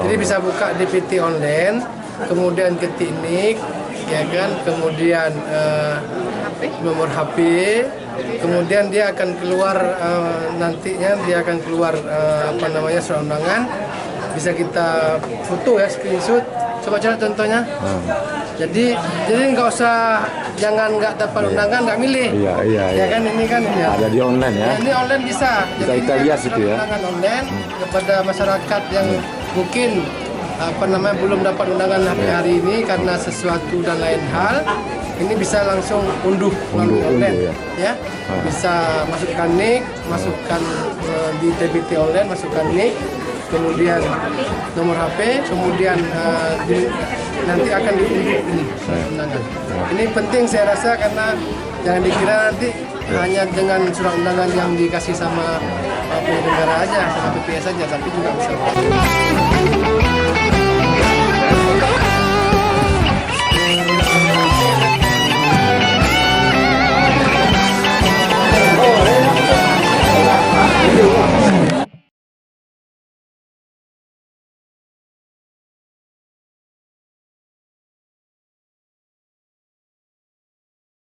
Jadi bisa buka DPT online, kemudian ketik NIK, ya kan, kemudian nomor HP, kemudian dia akan keluar nantinya dia akan keluar surat undangan, bisa kita foto ya, screenshot. Coba contohnya. Jadi nggak usah, nggak dapat undangan nggak milih. Iya. Ya kan, ini kan ya. Ada di online ya. Ini online bisa. Bisa kita lihat situ ya. Undangan online kepada masyarakat yang mungkin belum dapat undangan hari ini karena sesuatu dan lain hal, ini bisa langsung unduh online ya. Bisa masukkan NIK, masukkan di DPT online, masukkan NIK, kemudian nomor HP, kemudian nanti akan diunduh ini undangan. Ini penting saya rasa, karena jangan dikira nanti hanya dengan surat undangan yang dikasih sama penyelenggara aja, sama PPS saja, tapi juga bisa.